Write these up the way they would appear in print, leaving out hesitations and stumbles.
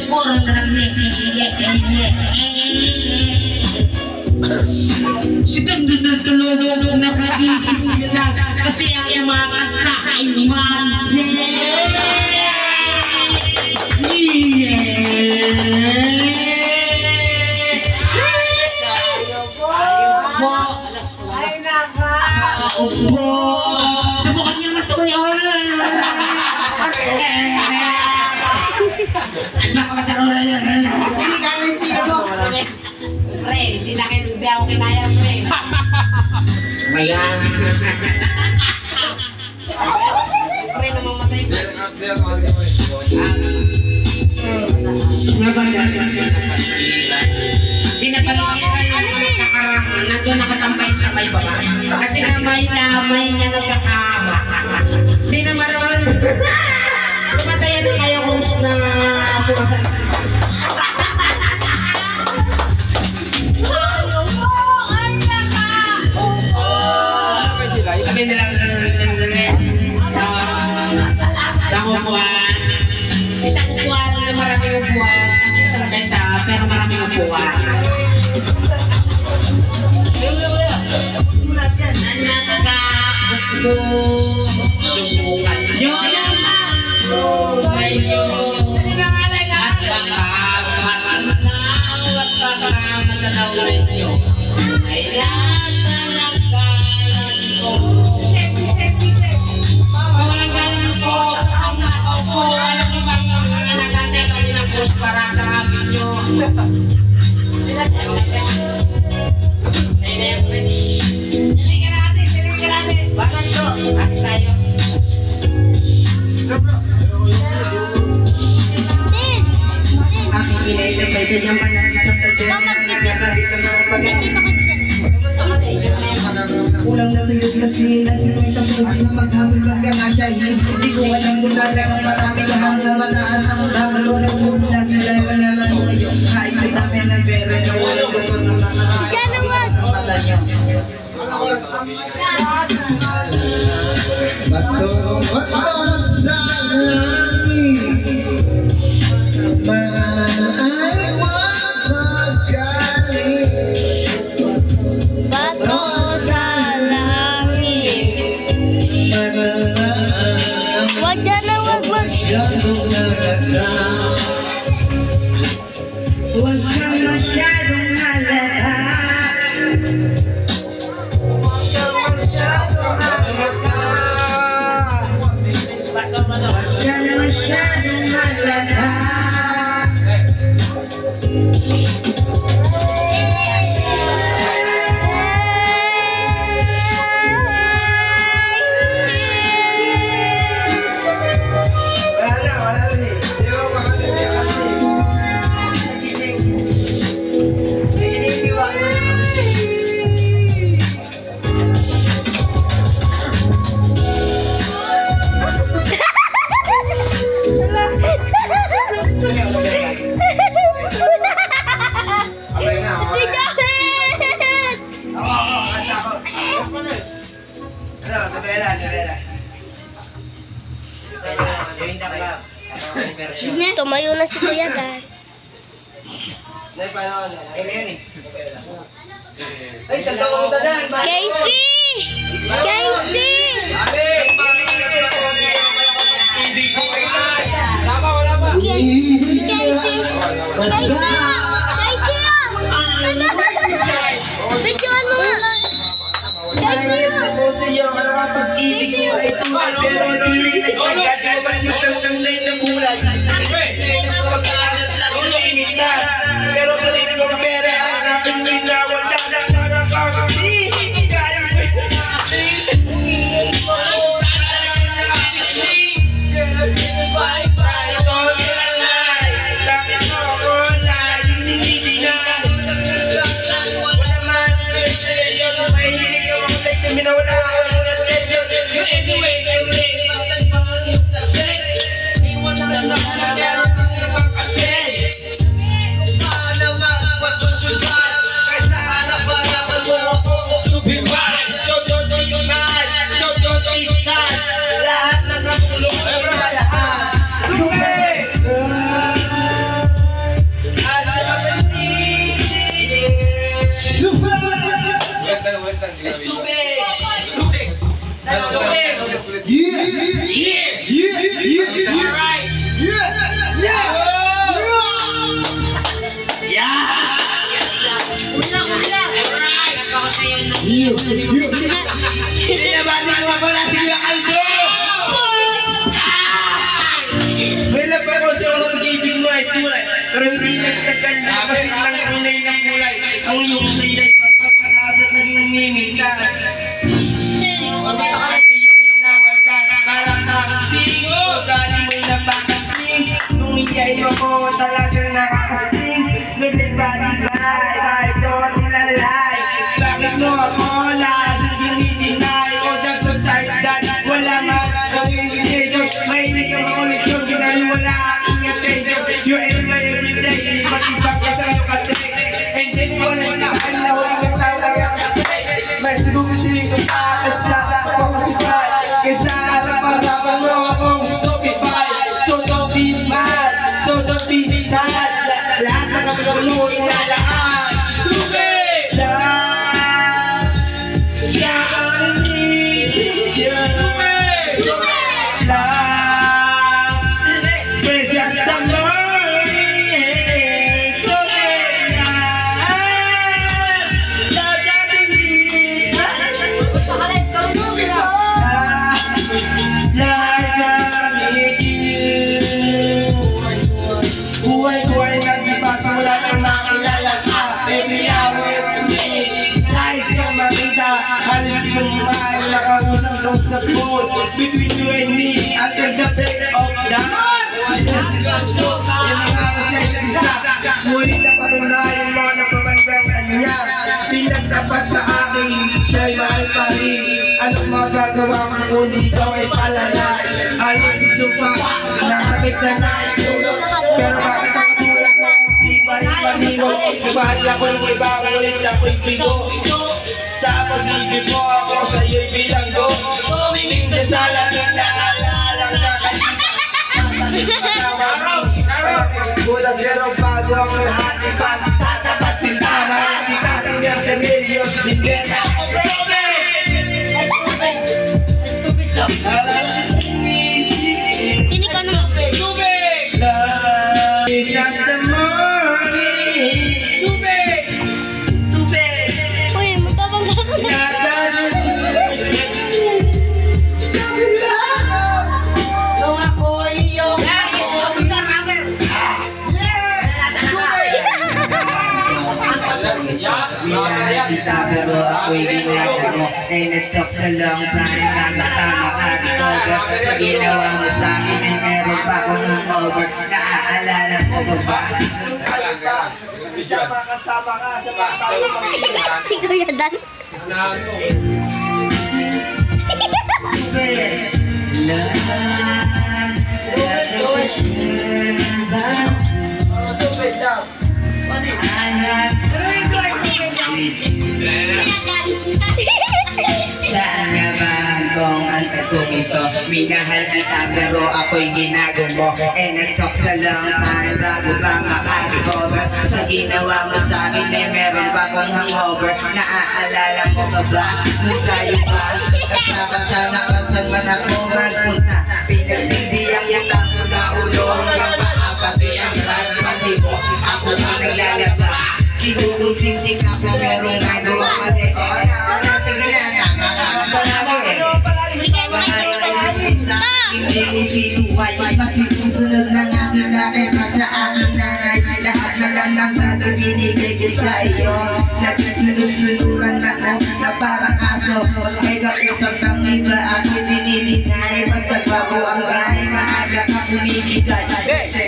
Puro na lang si Tundun nakagising na kasi ang mga kanta ay mali. Subukan niya matuloy. Nakakatarong yan. Hindi ka mo. Pre, hindi ako kinaya, pre. Ayan. Pre, namamatay ko. Pinapalikiran niya ang nagkakarangan. Nandun nakatambay sa may baba. Kasi lamay niya nagkakama. Hindi na maraman. Patayan na kayo kung na sumasalita. Sabi nila sa kupuan. Isang kupuan na maraming upuan. Isang mesa pero maraming upuan. Subukan nyo naman buhay nyo at baka matanaw at baka matatawin nyo ay lahat ko. Walang galang po sa kamnakaw po. Alam nyo bang mga nagatay kami ng post para sa akin nyo? Sa'yo na yung friend. Siling ka natin. Bakit to? Bakit tayo? Aking inay na kayo dyan pa na isang Ulang natuyot na sila, sinong tapos na maghamon magkamasyahin. Hindi ko alam kung talagang marami lahang na mataan ang damalo ng mundo na kilay mo naman ngayon. Kahit sa dami ng pera nyo, walang gusto ng mga mata nyo. Bato sa langit, maayawang pagkalit. Bato sa langit. Wag dyan na wag. Huwag kang masyadong halata. Huwag kang masyadong halata. Tumayo na si Kuya Dan. Ay, tagtawag ka dyan. Casey! Casey! Casey! Casey! Bidyoan mo nga! Casey! Ako sa iyo, ano ang pag-ibig mo ay tumal, pero hindi rin nagagawa ng tanglay na kulay. Pagkalat lang ang limitas, pero sa rin ng pera ang aking linawan na nakakakami. Bye-bye. Pinabati ko pa na si Kuya Aldo! May laba ko siya ako mag-ibig mo ay kulay. Pero hindi nagtagal na kasi lang ang name ng kulay. Ang iyong kulay pagpapataas at naging mimitas. Parang nakasting, galing mo'y napakasting. Nung iya'y mo talagang nakakasting. Nagbibalik-balik, kahit doon nilalay. Bakit mo ako lagi dinidinay? O dagot sa edad, wala man ang invitation. Mahilig ang mga leksyon, ginaliwala aking attention. You and my everyday, ilipat-ipak ka sa iyong katext. And then mo na itaan na huling ang talaga kasi. May siguro-siguro ka kasama ako masipay. Kaysa harap-harapan mo akong stupefied. So don't be mad, so don't be sad. Lahat na ng gulo inalaan. Stupid! Love, yaman niya. Stupid! Love, precious the morning. Stupid! Love doesn't need. Buhay-buhay na di pa simula nang makilala ka. Every hour, every minute, nais kang makita. Halos di ko mahal nakausap daw sa phone. Between you and me, until the break of dawn. Yan ang ako sa isa. Ngunit na patunayan mo na pabandang kanya. Pinagtapat sa akin, siya'y mahal pa rin. Anong magagawa mo kung dito ay palalay? Alam si Supa, nakakit na naitulog. Pero bakit ako tulad mo? Di ba rin maniwag? Ibahal ako ng iba, ulit ako'y bigo. Sa pag-ibig mo ako sa'yo'y bilanggo. Tumingin sa sala ng naalalang nakalita. Kulang pero bago ang lahat iba. Tatapat sintama, hindi kasi niya sa milyon. Sige na ako, brother! Hindi ka naman. Love is just the morning. Stupid! Stupid! Uy, magpapangga ko na. Kita pero ako'y ginagawa ay nagtok sa long time na nakatama ka dito. Sa ginawa mo sa akin ay meron pa akong hangover. Naaalala mo ba ba? Kasama ka sa mga Si Kuya Dan. Saan nga ba kung ang tatong ito? Minahal kita pero ako'y ginagawa mo. Eh nagtok sa long time bago ba makarecover. Sa ginawa mo sa akin ay meron pa kong hangover. Naaalala mo ka ba? Nung tayo pa kasama ka saan man ako magpunta. Pinagsindihan kita mo na ulo hanggang paapati ang pati mo. Ako ang naglalaba. Inuusin ka kung merong nagawa mali. Sige na, Hindi kayo makikita. hindi mo sinuway. Mas susunod na nga kita kesa sa aking nanay. Lahat na lang ng bagay binibigay ko sa iyo. Laging sunod-sunuran na parang aso. Pag may kausap ng iba, aking binibigay. Basta bago ang gahay, maaga ka pumibigay.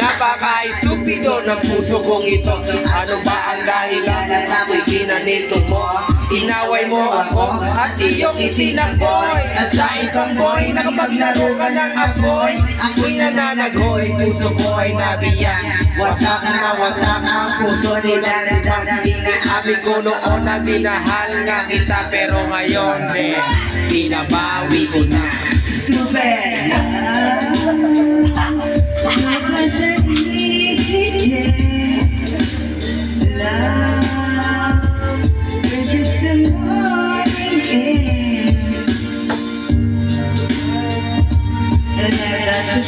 Napaka-estupido ng puso kong ito. Ano ba ang dahilan na ako'y ginanito mo? Inaway mo ako at iyong itinakboy. At sa ikang boy, nakapaglaro ka ng apoy. Ako'y nananagoy, puso ko ay nabiyak. Wasak na wasak ang puso nila. Inamin ko noon na minahal nga kita. Pero ngayon, binabawi ko na. Stupid! Love, you're just the morning air. And I got the